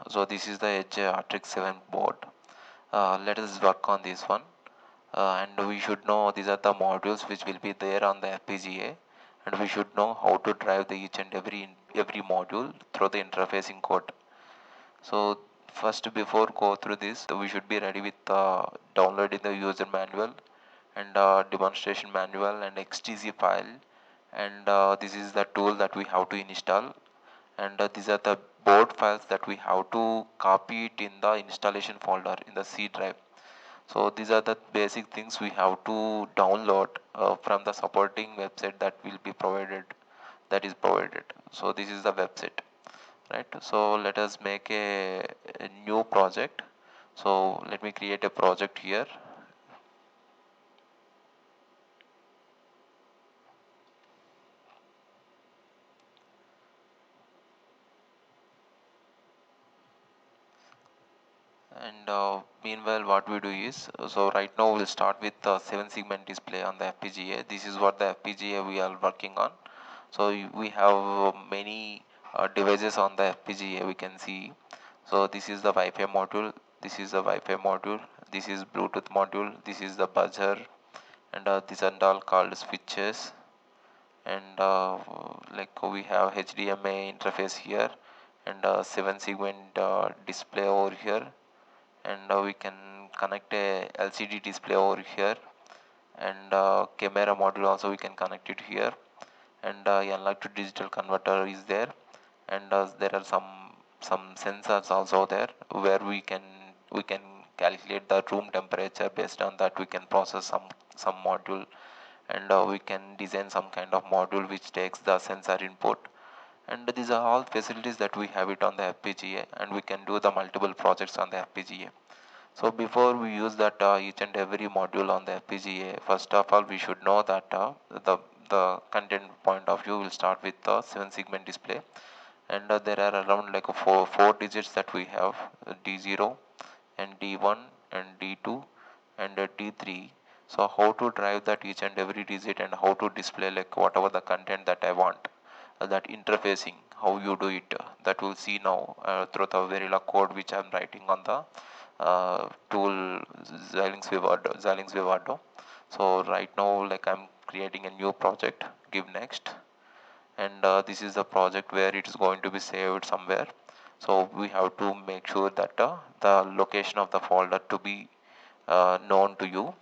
So this is the EDGE Artix 7 board. Let us work on this one. And we should know these are the modules which will be there on the FPGA, and we should know how to drive the each and every module through the interfacing code. So first, before go through this, we should be ready with downloading the user manual and demonstration manual and XTC file, and this is the tool that we have to install, and these are the board files that we have to copy it in the installation folder in the C drive. So these are the basic things we have to download from the supporting website that will be provided, that is provided. So this is the website, right? So let us make a new project. So let me create a project here. And meanwhile, what we do is, so right now we'll start with the 7-segment display on the FPGA. This is what the FPGA we are working on. So we have many devices on the FPGA, we can see. So this is the Wi-Fi module, this is the Wi-Fi module, this is Bluetooth module, this is the buzzer, and these are all called switches. And like we have HDMI interface here, and 7-segment display over here, and we can connect a LCD display over here, and camera module also we can connect it here, and analog to digital converter is there, and there are some sensors also there where we can calculate the room temperature. Based on that we can process some module, and we can design some kind of module which takes the sensor input, and these are all facilities that we have it on the FPGA, and we can do the multiple projects on the FPGA. So before we use that each and every module on the FPGA, first of all we should know that the content point of view will start with the 7-segment display, and there are around like four digits that we have, D0 and D1 and D2 and D3. So how to drive that each and every digit, and how to display like whatever the content that I want, that interfacing, how you do it, that we'll see now through the Verila code which I'm writing on the tool Xilinx Vivado. So right now like I'm creating a new project, give next, and this is the project where it is going to be saved somewhere. So we have to make sure that the location of the folder to be known to you,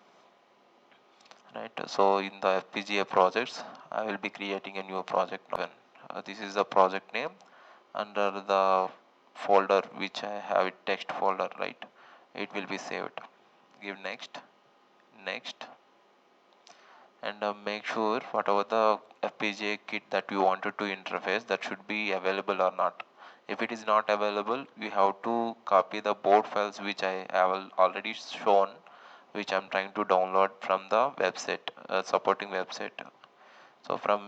right? So in the FPGA projects I will be creating a new project now. This is the project name. Under the folder which I have it, text folder, right, it will be saved. Give next, and make sure whatever the FPGA kit that you wanted to interface, that should be available or not. If it is not available, you have to copy the board files which I have already shown, which I'm trying to download from the website, supporting website. So from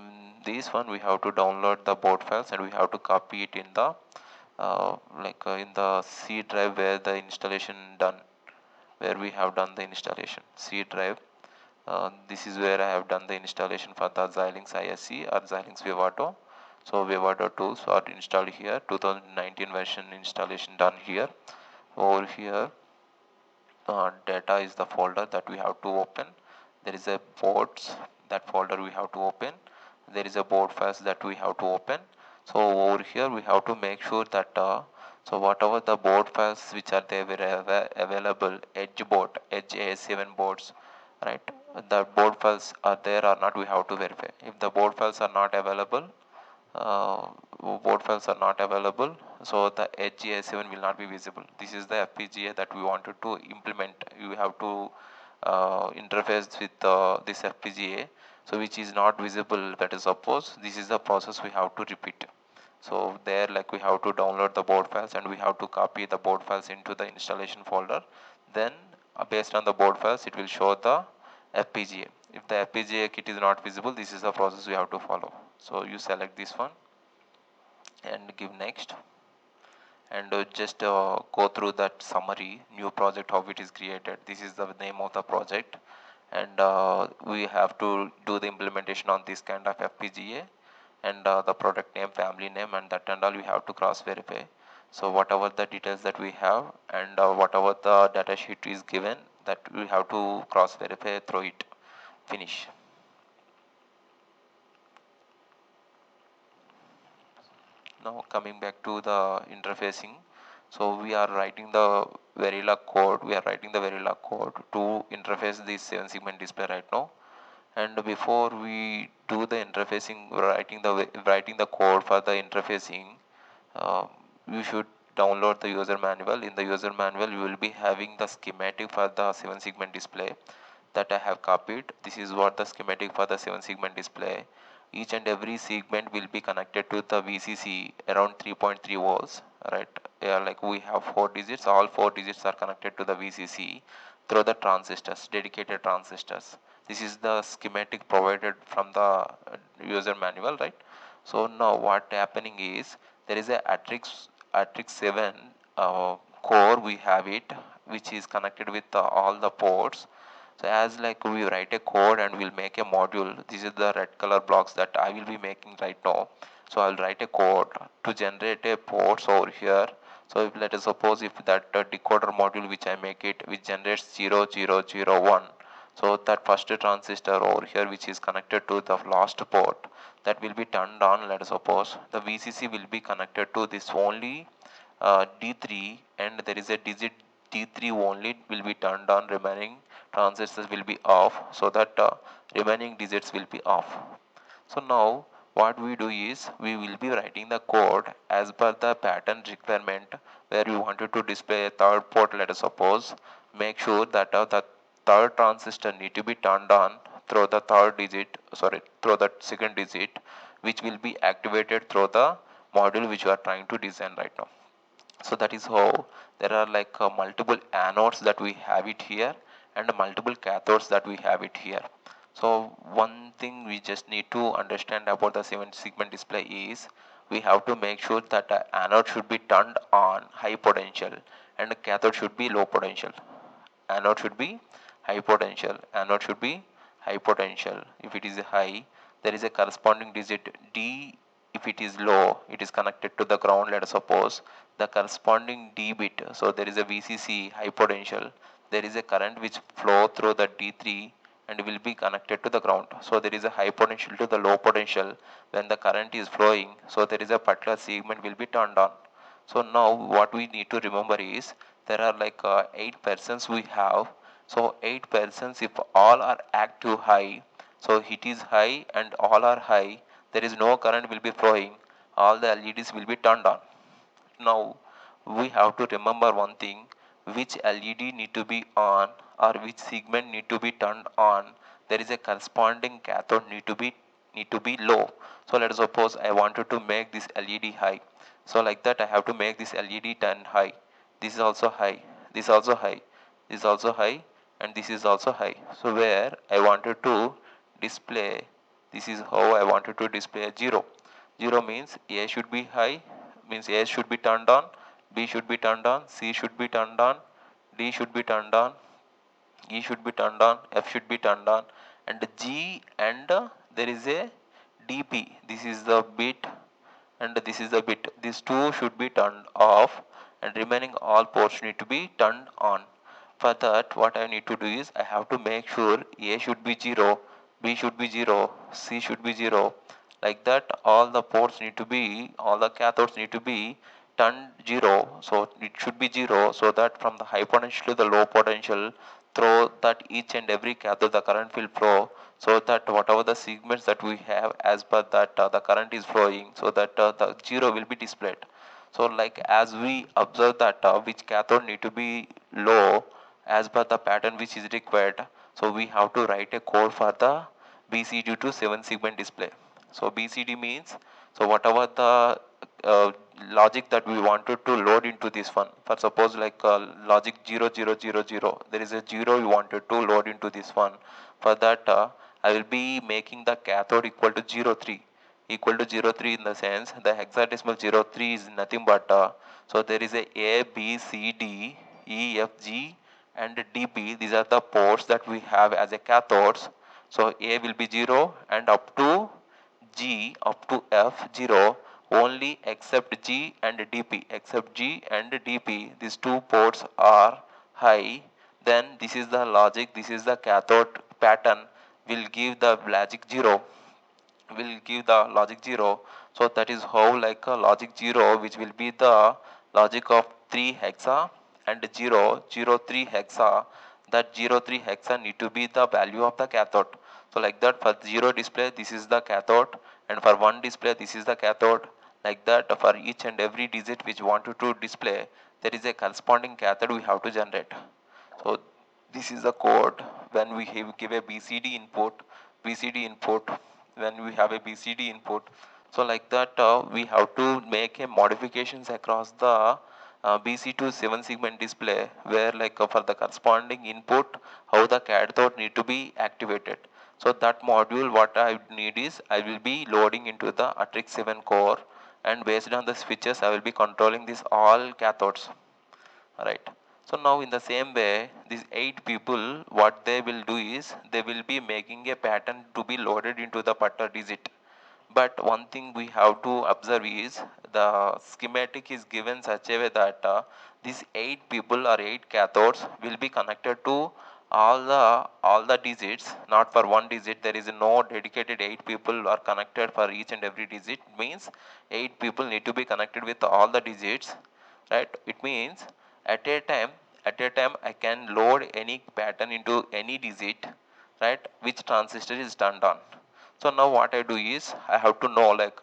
this one we have to download the board files, and we have to copy it in the in the C drive where the installation done, where we have done the installation. C drive, this is where I have done the installation for the Xilinx ISE or Xilinx Vivado. So Vivado tools are installed here, 2019 version installation done here. Over here data is the folder that we have to open. There is a boards, that folder we have to open. There is a board files that we have to open. So over here we have to make sure that so whatever the board files which are there available, EDGE board, EDGE A7 boards, right, the board files are there or not, we have to verify. If the board files are not available, board files are not available, so the EDGE A7 will not be visible. This is the FPGA that we wanted to implement. You have to interface with this FPGA, so which is not visible. That is, suppose this is the process we have to repeat. So there like we have to download the board files, and we have to copy the board files into the installation folder. Then based on the board files it will show the FPGA. If the FPGA kit is not visible, this is the process we have to follow. So you select this one and give next, and just go through that summary, new project, how it is created. This is the name of the project, and we have to do the implementation on this kind of FPGA, and the product name, family name, and that and all we have to cross verify. So whatever the details that we have and whatever the data sheet is given, that we have to cross verify through it. Finish. Now coming back to the interfacing, so we are writing the Verilog code. We are writing the Verilog code to interface this 7-segment display right now. And before we do the interfacing, writing the code for the interfacing, uh, you should download the user manual. In the user manual, you will be having the schematic for the 7-segment display that I have copied. This is what the schematic for the 7-segment display. Each and every segment will be connected to the VCC around 3.3 volts, right? Yeah, like we have 4 digits, all 4 digits are connected to the VCC through the transistors, dedicated transistors. This is the schematic provided from the user manual, right? So now what happening is, there is a Artix 7 core, we have it, which is connected with all the ports. So as like we write a code and we'll make a module, this is the red color blocks that I will be making right now. So I'll write a code to generate a ports over here. So if let us suppose if that decoder module which I make it, which generates 0001, so that first transistor over here which is connected to the last port, that will be turned on. Let us suppose the VCC will be connected to this only D3, and there is a digit D3 only will be turned on, remaining transistors will be off, so that remaining digits will be off. So now what we do is, we will be writing the code as per the pattern requirement, where we wanted to display a third port. Let us suppose, make sure that the third transistor need to be turned on through the through the second digit, which will be activated through the module which you are trying to design right now. So that is how there are like multiple anodes that we have it here, and multiple cathodes that we have it here. So one thing we just need to understand about the 7-segment display is, we have to make sure that the anode should be turned on high potential and the cathode should be low potential. Anode should be high potential, anode should be high potential. If it is high, there is a corresponding digit D. If it is low, it is connected to the ground. Let us suppose the corresponding D bit, so there is a VCC high potential, there is a current which flow through the D3 and will be connected to the ground. So there is a high potential to the low potential when the current is flowing, so there is a particular segment will be turned on. So now what we need to remember is, there are like 8 persons we have. So 8 persons, if all are active high, so it is high and all are high, there is no current will be flowing, all the LEDs will be turned on. Now we have to remember one thing, which LED need to be on or which segment need to be turned on. There is a corresponding cathode need to be low. So let us suppose I wanted to make this LED high. So like that I have to make this LED turn high. This is also high, this is also high, this is also high, and this is also high. So where I wanted to display, this is how I wanted to display a 0. 0 means A should be high, means A should be turned on, B should be turned on, C should be turned on, D should be turned on, E should be turned on, F should be turned on, and G and there is a DP. This is the bit and this is the bit. These two should be turned off, and remaining all ports need to be turned on. For that, what I need to do is, I have to make sure A should be 0, B should be 0, C should be 0. Like that, all the ports need to be, all the cathodes need to be turned 0. So it should be 0, so that from the high potential to the low potential, through that each and every cathode the current will flow, so that whatever the segments that we have, as per that the current is flowing, so that the 0 will be displayed. So like as we observe that which cathode need to be low as per the pattern which is required, so we have to write a code for the BCD to 7-segment display. So BCD means, so whatever the logic that we wanted to load into this one, for suppose like logic 0000, there is a 0 we wanted to load into this one. For that I will be making the cathode equal to 03, equal to 03 in the sense the hexadecimal 03 is nothing but so there is a B C D E F G and DP. These are the ports that we have as a cathodes. So A will be 0 and up to G, up to F 0, only except G and DP, except G and DP, these two ports are high, then this is the logic, this is the cathode pattern will give the logic 0, will give the logic 0. So that is how like a logic 0, which will be the logic of 3 hexa, and 0 0 3 hexa, that 0 3 hexa need to be the value of the cathode. So like that, for 0 display this is the cathode, and for 1 display this is the cathode. Like that, for each and every digit which wanted to display, there is a corresponding cathode we have to generate. So this is the code when we give a BCD input, BCD input, when we have a BCD input. So like that, we have to make a modifications across the BC to 7 segment display, where like for the corresponding input, how the cathode need to be activated. So that module what I need is, I will be loading into the Artix 7 core, and based on the switches I will be controlling this all cathodes. Right. So now in the same way, these 8 people, what they will do is, they will be making a pattern to be loaded into the particular digit. But one thing we have to observe is, the schematic is given such a way that these 8 people or 8 cathodes will be connected to all the digits, not for one digit. There is no dedicated 8 people are connected for each and every digit. Means 8 people need to be connected with all the digits, right? It means at a time, I can load any pattern into any digit, right, which transistor is turned on. So now what I do is, I have to know like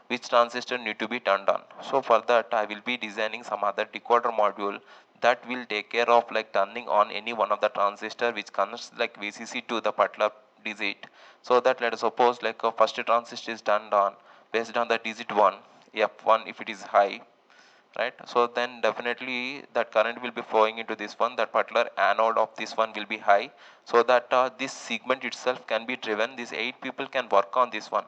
which transistor need to be turned on. So for that I will be designing some other decoder module that will take care of like turning on any one of the transistor which connects like VCC to the particular digit. So that, let us suppose like a first transistor is turned on based on the digit 1, F1 if it is high, right? So then definitely that current will be flowing into this one, that particular anode of this one will be high, so that this segment itself can be driven. These 8 people can work on this one.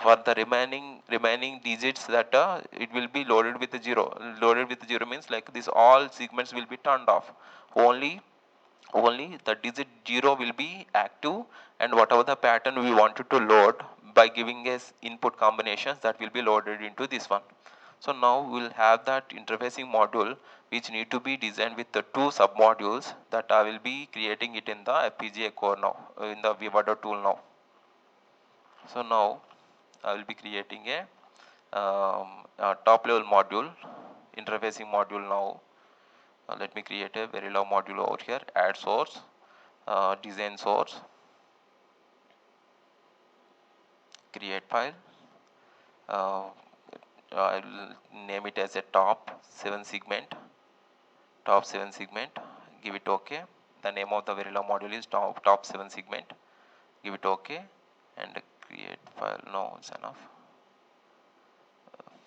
For the remaining digits, that it will be loaded with 0. Loaded with 0 means like this all segments will be turned off. Only the digit 0 will be active, and whatever the pattern we wanted to load by giving us input combinations, that will be loaded into this one. So now we will have that interfacing module which need to be designed with the 2 submodules that I will be creating it in the FPGA core now, in the Vivado tool now. So now I will be creating a top level module, interfacing module now. Let me create a very low module over here, add source, design source, create file. I will name it as a top 7 segment, give it OK. The name of the Verilog module is top 7 segment, give it OK, and create file. No, it's enough.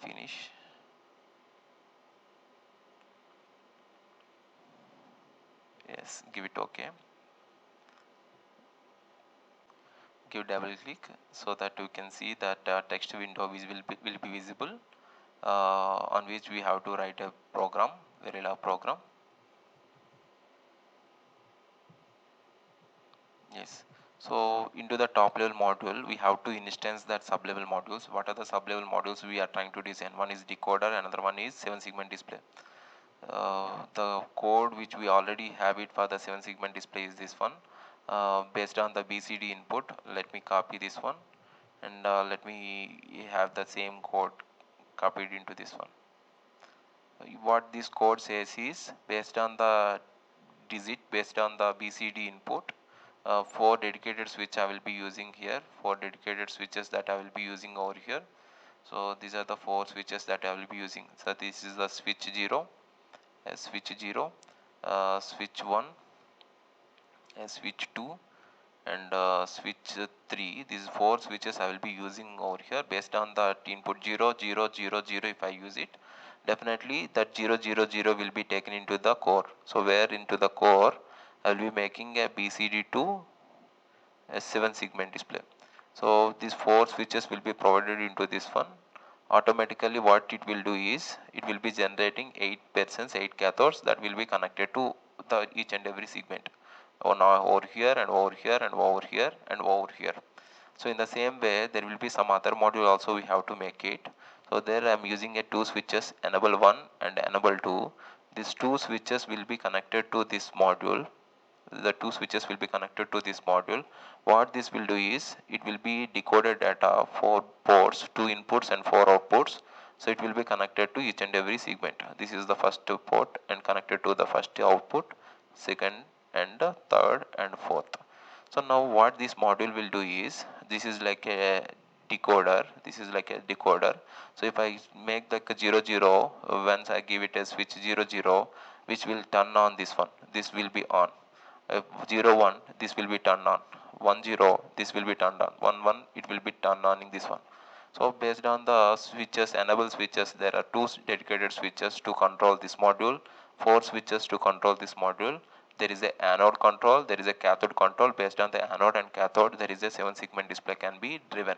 Finish. Yes, give it OK. Give double click so that you can see that text window will be visible, on which we have to write a program, Verilog program. Yes. So into the top level module, we have to instance that sub level modules. What are the sub level modules we are trying to design? One is decoder, another one is 7 segment display. The code which we already have it for the 7 segment display is this one. Based on the BCD input, let me copy this one, and let me have the same code copied into this one. What this code says is, based on the digit, based on the BCD input, 4 dedicated switch I will be using here, 4 dedicated switches that I will be using over here. So these are the 4 switches that I will be using. So this is the switch 0, switch 0, switch 1, switch 2, and switch 3. These 4 switches I will be using over here. Based on the input 0 0 0 0, if I use it, definitely that 0 0 0 will be taken into the core. So where into the core I will be making a BCD to a 7 segment display. So these 4 switches will be provided into this one. Automatically what it will do is, it will be generating 8 persons, 8 cathodes that will be connected to the each and every segment. Now over here and over here and over here and over here. So in the same way, there will be some other module also we have to make it. So there I am using a two switches, enable 1 and enable 2. These two switches will be connected to this module. The two switches will be connected to this module. What this will do is, it will be decoded data, 4 ports, 2 inputs and 4 outputs. So it will be connected to each and every segment. This is the first port and connected to the first output, second and third and fourth. So now what this module will do is, this is like a decoder, this is like a decoder. So if I make like a 0 0, once I give it a switch 0 0, which will turn on this one, this will be on. 0 1, this will be turned on. 1 0, this will be turned on. 1 1, it will be turned on in this one. So based on the switches, enable switches, there are two dedicated switches to control this module, 4 switches to control this module. There is a anode control, there is a cathode control. Based on the anode and cathode, there is a 7 segment display can be driven.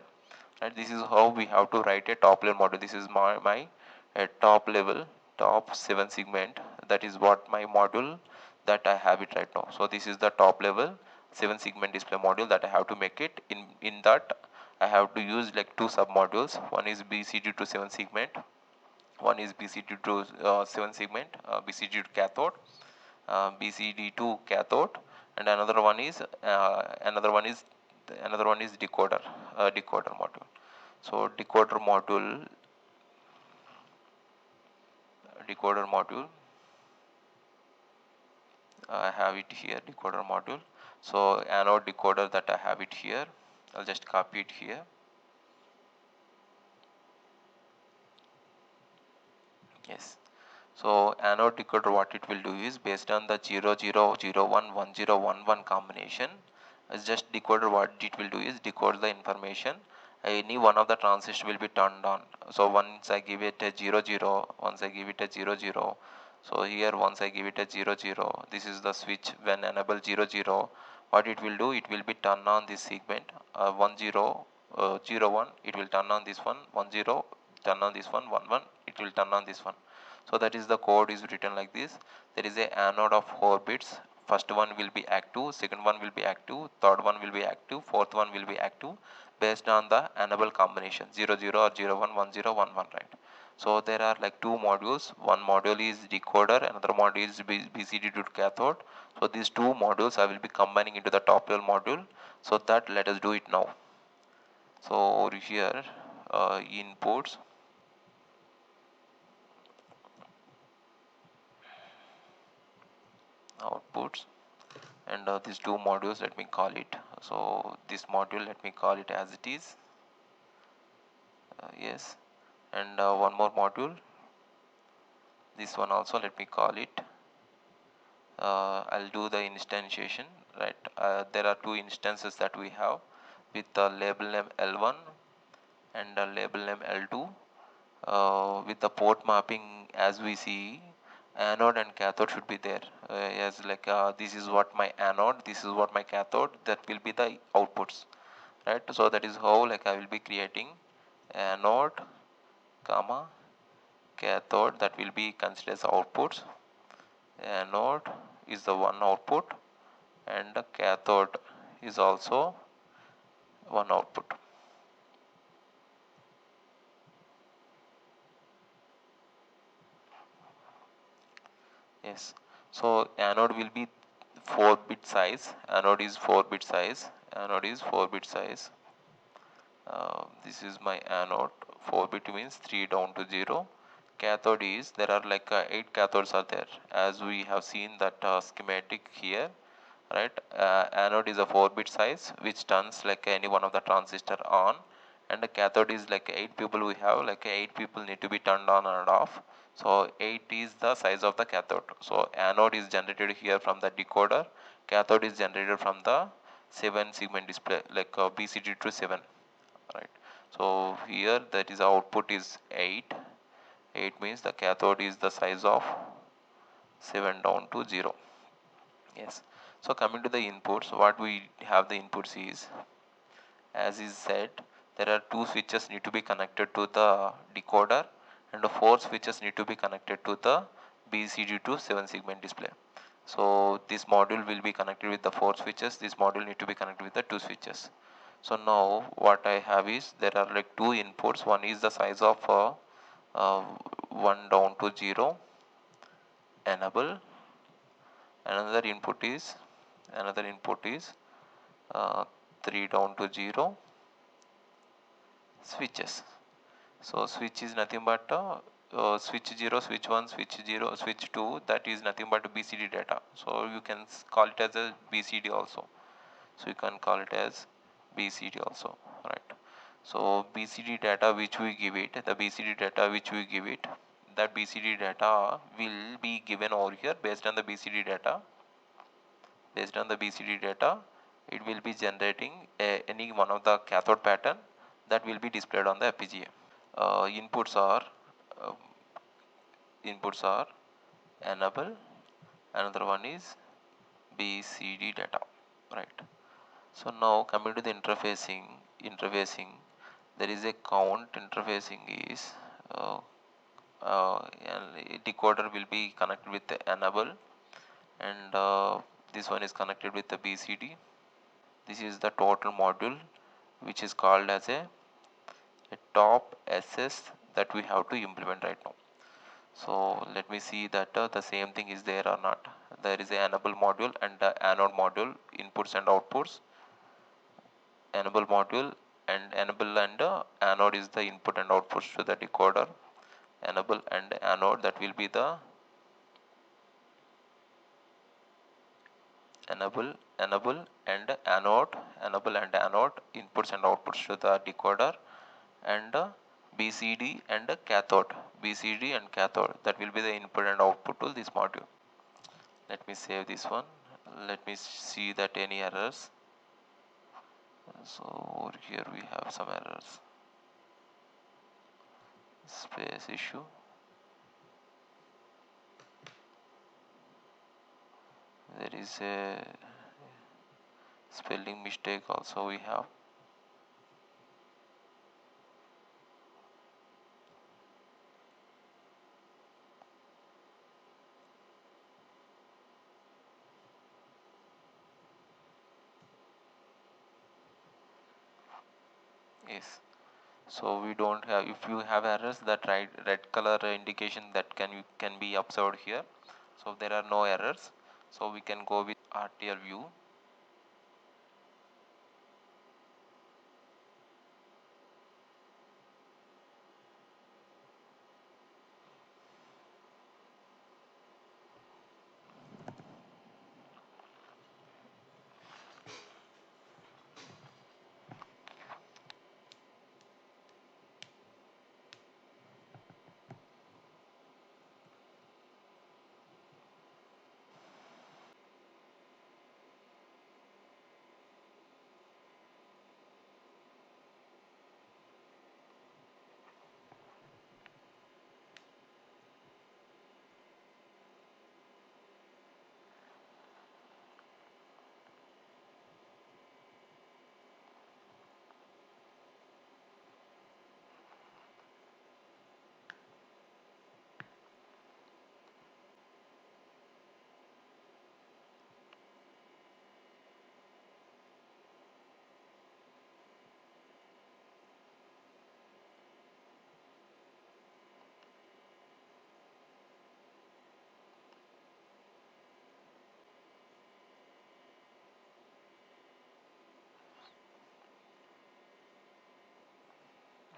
Right, this is how we have to write a top level module. This is my top level, top 7 segment. That is what my module that I have it right now. So this is the top level 7 segment display module that I have to make it. In that I have to use like two sub modules. One is BCD to 7 segment, one is BCD to 7 segment, BCD to cathode, BCD to cathode, and another one is decoder module. So decoder module, I have it here, decoder module. So anode decoder that I have it here, I'll just copy it here. Yes. So anode decoder, what it will do is, based on the 0 0 0 1 1 0 1 1 combination, as just decoder, what it will do is decode the information. Any one of the transistors will be turned on. So once I give it a 0 0, once I give it a 0 0. So here once I give it a 0 0, this is the switch. When enable 0 0, what it will do, it will be turn on this segment, 1 0 0 1, it will turn on this one, 1 0, turn on this one, 1 1, it will turn on this one. So that is the code is written like this. There is a anode of 4 bits. First one will be active, second one will be active, third one will be active, fourth one will be active, based on the enable combination 0 0 or 0 1 1 0 1 1, right. So there are like two modules. One module is decoder, another module is BCD to cathode. So these two modules I will be combining into the top level module. So that let us do it now. So over here, inputs, outputs, and these two modules, let me call it. So this module, let me call it as it is. Yes, and one more module. This one also, let me call it. I'll do the instantiation, right. There are two instances that we have with the label name L1 and label name L2. With the port mapping, as we see, anode and cathode should be there. As like this is what my anode, this is what my cathode, that will be the outputs, right. So that is how like I will be creating anode comma cathode, that will be considered as outputs. Anode is the one output and the cathode is also one output. Yes, so anode will be 4-bit size. Anode is 4-bit size. Anode is 4-bit size. This is my anode. 4-bit means 3 down to 0. Cathode is, there are like 8 cathodes are there, as we have seen that schematic here, right. Anode is a 4-bit size which turns like any one of the transistor on, and the cathode is like 8 people we have, like 8 people need to be turned on and off. So 8 is the size of the cathode. So anode is generated here from the decoder, cathode is generated from the 7 segment display, like BCD to 7, right. So here that is output is 8. 8 means the cathode is the size of 7 down to 0. Yes. So coming to the inputs, what we have the inputs is, as is said, there are 2 switches need to be connected to the decoder, and the 4 switches need to be connected to the BCD to 7 segment display. So this module will be connected with the 4 switches, this module need to be connected with the 2 switches. So now what I have is, there are like 2 inputs. One is the size of uh, 1 down to 0, enable. Another input is 3 down to 0, switches. So switch is nothing but switch 0, switch 1, switch 0, switch 2, that is nothing but BCD data. So you can call it as a BCD also. So you can call it as BCD also, right? So BCD data which we give it, that BCD data will be given over here. Based on the BCD data, it will be generating any one of the cathode pattern that will be displayed on the FPGA. uh, inputs are uh, inputs are enable, another one is BCD data, right? So now coming to the interfacing, there is a count. Interfacing is uh, decoder will be connected with the enable, and this one is connected with the BCD. This is the total module which is called as a top SS that we have to implement right now. So let me see that the same thing is there or not. There is a enable module and the anode module, inputs and outputs. Enable module and enable and anode is the input and outputs to the decoder. Enable and anode, that will be the enable and anode inputs and outputs to the decoder, and BCD and cathode, that will be the input and output to this module. Let me save this one. Let me see that any errors. So over here we have some errors. Space issue. There is a spelling mistake also we have. Yes. So we don't have, if you have errors, that red color indication that can be observed here. So there are no errors, so we can go with RTR view.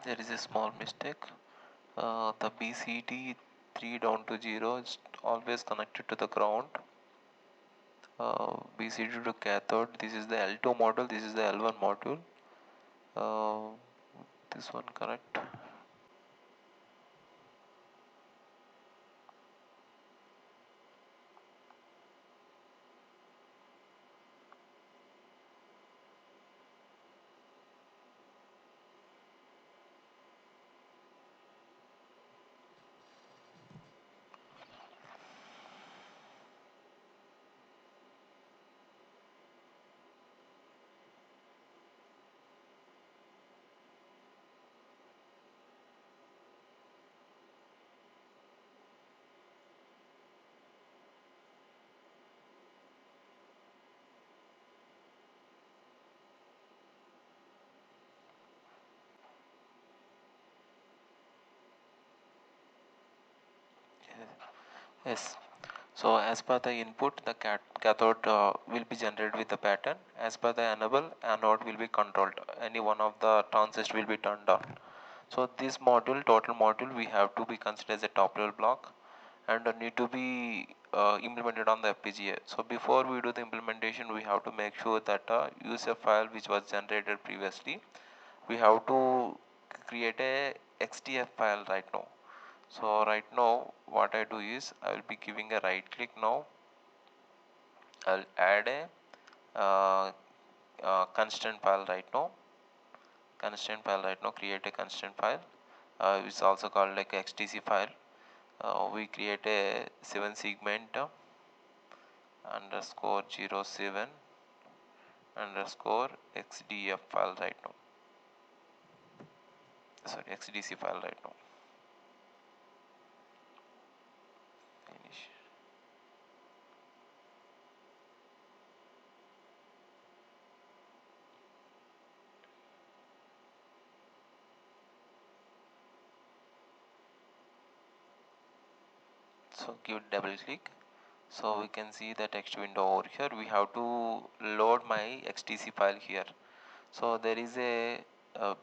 There is a small mistake. The BCD 3 down to 0 is always connected to the ground. BCD to cathode, this is the L2 module, this is the L1 module. Uh, this one correct. Yes. So as per the input, the cathode will be generated with the pattern. As per the enable, anode will be controlled. Any one of the transistors will be turned on. So this module, total module, we have to be considered as a top level block and need to be implemented on the FPGA. So before we do the implementation, we have to make sure that user file which was generated previously, we have to create a XDF file right now. So right now what I do is I will be giving a right click now. I'll add a constant file right now. Create a constant file. It's also called like XTC file. We create a 7 segment underscore 07 underscore XDF file right now. Sorry, XDC file right now. Finish. So give double click. So we can see the text window over here. We have to load my XTC file here. So there is a uh,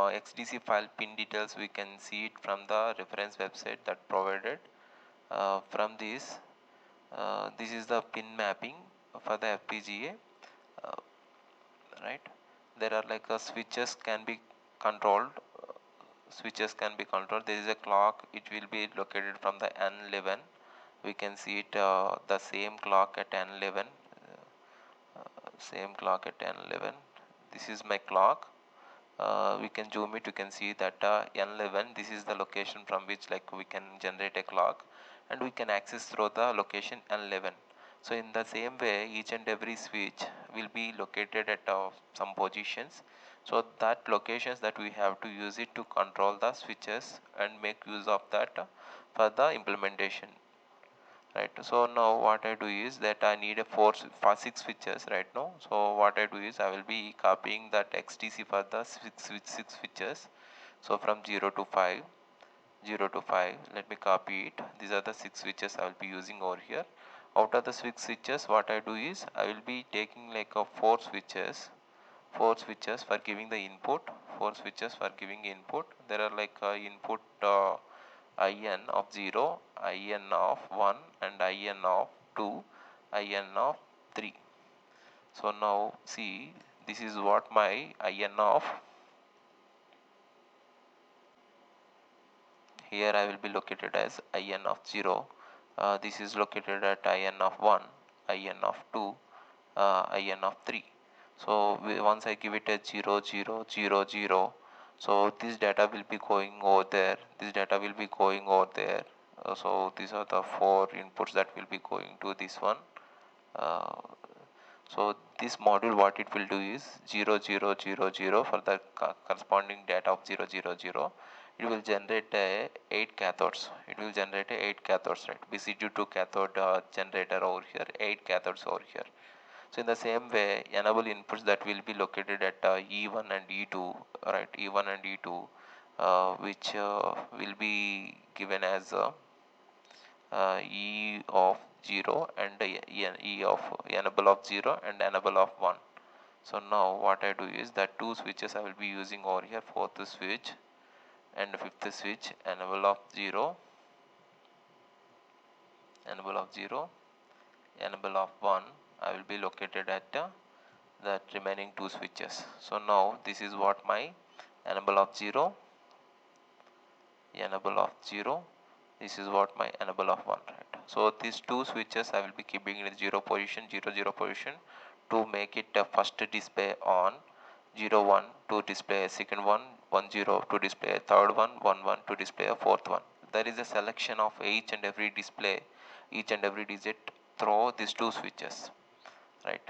XDC file pin details. We can see it from the reference website that provided. From this is the pin mapping for the FPGA. Uh, right, there are like switches can be controlled. There is a clock, it will be located from the N11. We can see it the same clock at N11. Same clock at N11. This is my clock. We can zoom it. You can see that N11, this is the location from which like we can generate a clock, and we can access through the location N11. So in the same way, each and every switch will be located at some positions. So that locations that we have to use it to control the switches and make use of that for the implementation. Right. So now what I do is that I need a 6 switches right now. So what I do is I will be copying that XTC for the six switches. So from 0 to 5, let me copy it. These are the 6 switches I will be using over here. Out of the 6 switches, what I do is I will be taking like a 4 switches for giving the input. 4 switches for giving input. There are like input in of 0, in of 1, and in of 2, in of 3. So now see, this is what my in of, here I will be located as in of 0. This is located at in of 1, in of 2, in of 3. So once I give it a 0 0 0 0, so this data will be going over there, this data will be going over there. So these are the 4 inputs that will be going to this one. uh, so this module, what it will do is 0 0 0 0 for the corresponding data of 0 0 0. It will generate 8 cathodes. It will generate 8 cathodes, right? BCD2 cathode generator over here, 8 cathodes over here. So in the same way, enable inputs that will be located at E1 and E2, right? E1 and E2, which will be given as E of 0 and E of enable of 0 and enable of 1. So now what I do is that 2 switches I will be using over here, 4th switch and 5th switch, enable of 0, enable of 0, enable of 1. I will be located at the remaining 2 switches. So now this is what my enable of 0, enable of 0, this is what my enable of 1, right? So these 2 switches I will be keeping in 0 position, 0 0 position to make it first display on 0 1 to display a second one, 1 0 to display a third one, 1 1 to display a fourth one. There is a selection of each and every display, each and every digit through these 2 switches, right?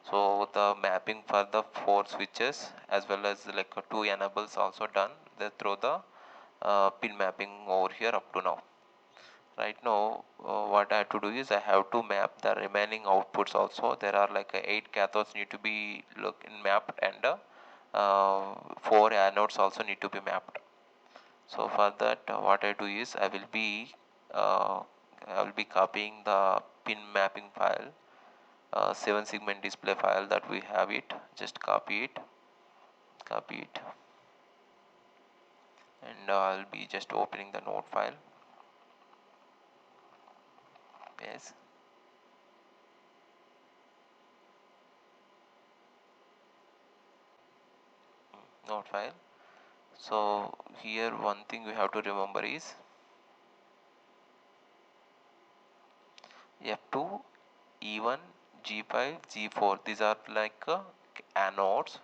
So the mapping for the 4 switches as well as like 2 enables also done through the pin mapping over here up to now. Right now what I have to do is I have to map the remaining outputs also. There are like 8 cathodes need to be mapped, and 4 anodes also need to be mapped. So for that what I do is I will be uh, I will be copying the pin mapping file, 7 segment display file that we have it. Just copy it, and I'll be just opening the node file. Yes, node file. So here one thing we have to remember is F2, E1, G5, G4. These are like anodes.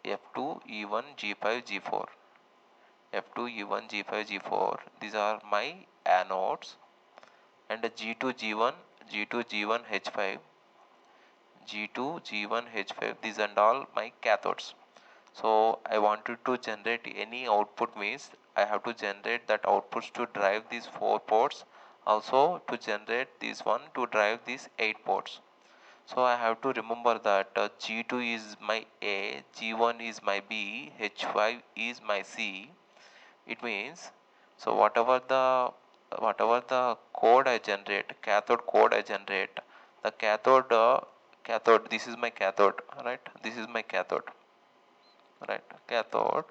F2, E1, G5, G4. F2, E1, G5, G4. These are my anodes. And G2, G1, G2, G1, H5, G2, G1, H5. These and all my cathodes. So I wanted to generate any output, means I have to generate that outputs to drive these 4 ports, also to generate this one to drive these 8 ports. So I have to remember that G2 is my A, G1 is my B, H5 is my C. It means, so whatever the code I generate, cathode code I generate, the cathode, this is my cathode, right? This is my cathode, right? Cathode,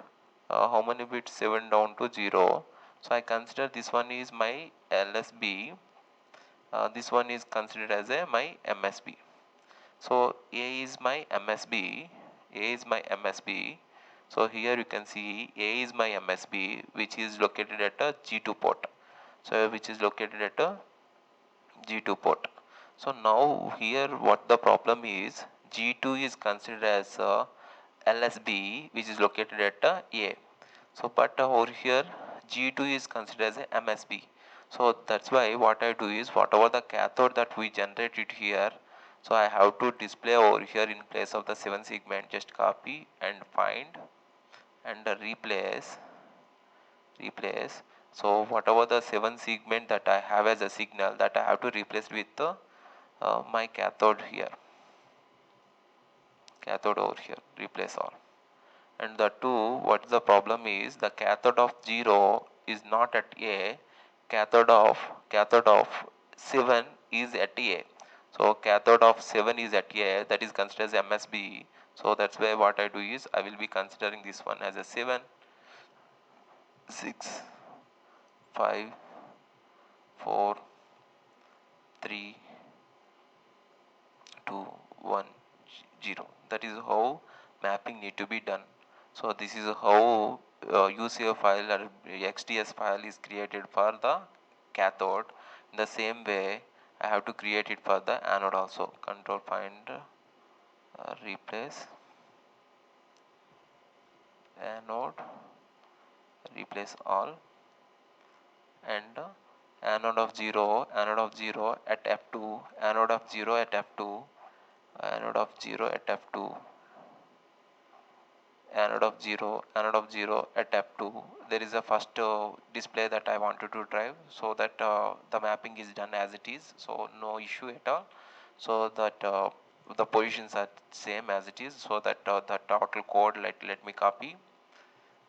how many bits? 7 down to 0. So I consider this one is my LSB, this one is considered as my MSB. So A is my MSB, A is my MSB. So here you can see A is my MSB, which is located at a G2 port. So which is located at a G2 port. So now here what the problem is, G2 is considered as a LSB, which is located at A. So but over here G2 is considered as a MSB. So that's why what I do is, whatever the cathode that we generated here, so I have to display over here in place of the 7 segment. Just copy and find and replace. So whatever the 7 segment that I have as a signal, that I have to replace with my cathode here, cathode over here, replace all. And the two, what the problem is, the cathode of 0 is not at A, cathode of 7 is at A. So cathode of 7 is at A, that is considered as MSB. So that's why what I do is, I will be considering this one as a 7, 6, 5, 4, 3, 2, 1, 0. That is how mapping need to be done. So this is how UCF file or XDS file is created for the cathode. In the same way, I have to create it for the anode also. Control find replace anode, replace all, and anode of 0 at F2, anode of 0 at F2, anode of 0 at F2, anode of 0 at F2. There is a first display that I wanted to drive, so that the mapping is done as it is, so no issue at all. So that the positions are same as it is, so that the total code, let me copy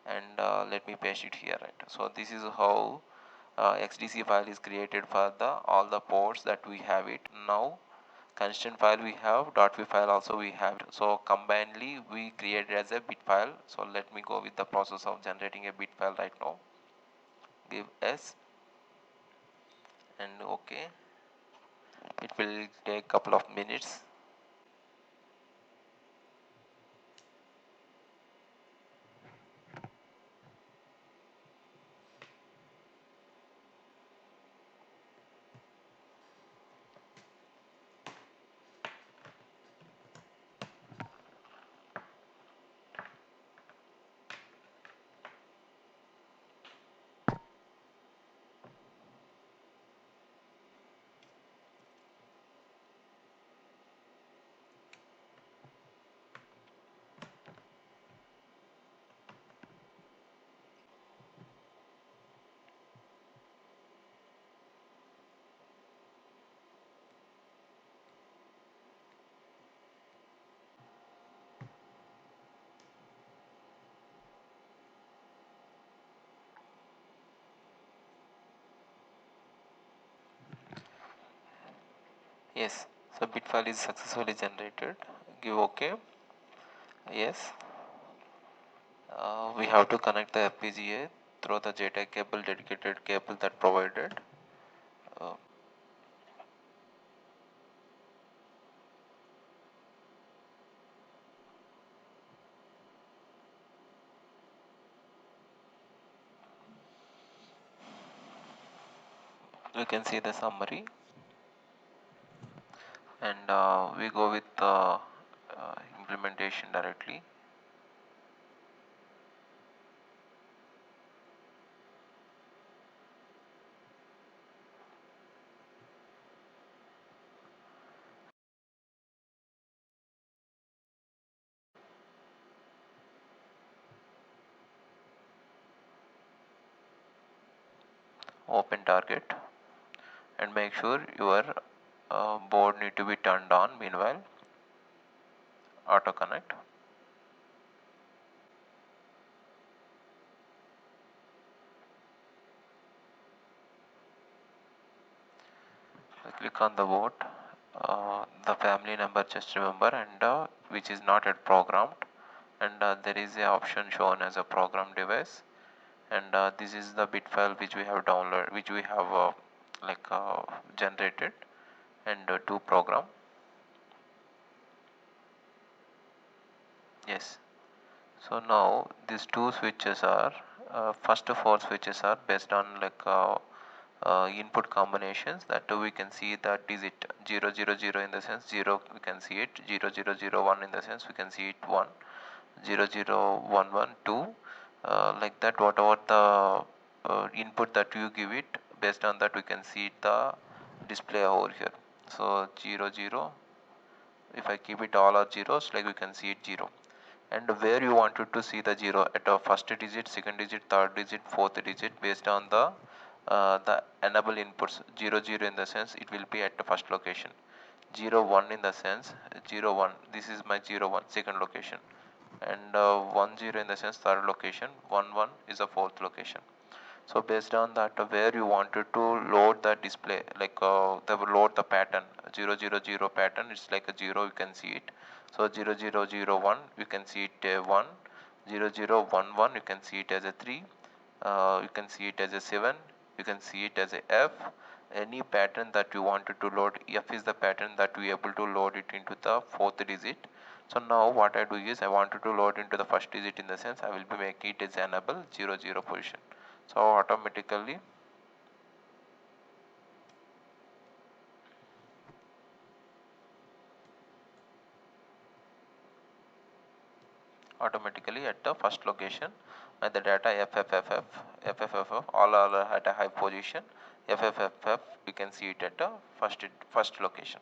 and let me paste it here, right? So this is how XDC file is created for the all the ports that we have it. Now constant file we have, .v file also we have. So combinedly we created as a bit file. So let me go with the process of generating a bit file right now. Give S and OK. It will take couple of minutes. Yes, so bit file is successfully generated. Give OK. Yes. We have to connect the FPGA through the JTAG cable, dedicated cable that provided. Uh, you can see the summary, and we go with implementation directly. Open target and make sure your board need to be turned on. Meanwhile, auto connect. Click on the board, the family number just remember, and which is not yet programmed, and there is a option shown as a program device, and this is the bit file which we have downloaded, which we have generated, and to program. Yes. So now these two switches are first four switches are based on input combinations, that we can see the digit 000 in the sense 0, we can see it 0001 in the sense we can see it 1, 0011 2, like that. Whatever the input that you give it, based on that we can see the display over here. So 00, if I keep it all are zeros, like we can see it 0, and where you wanted to see the 0 at a first digit, second digit, third digit, fourth digit, based on the enable inputs. 00 in the sense it will be at the first location, 01 in the sense 01, this is my 01 second location, and 10 in the sense third location, 11 is the fourth location. So based on that, where you wanted to load the display, they will load the pattern 000 pattern, it's like a 0, you can see it. So 0001 you can see it 1, 0011 you can see it as a 3, you can see it as a 7, you can see it as a F. Any pattern that you wanted to load, F is the pattern that we able to load it into the fourth digit. So now what I do is I wanted to load into the first digit, in the sense I will be making it as enable 00 position. So automatically at the first location, and the data FFFF all are at a high position. FFFF you can see it at the first location.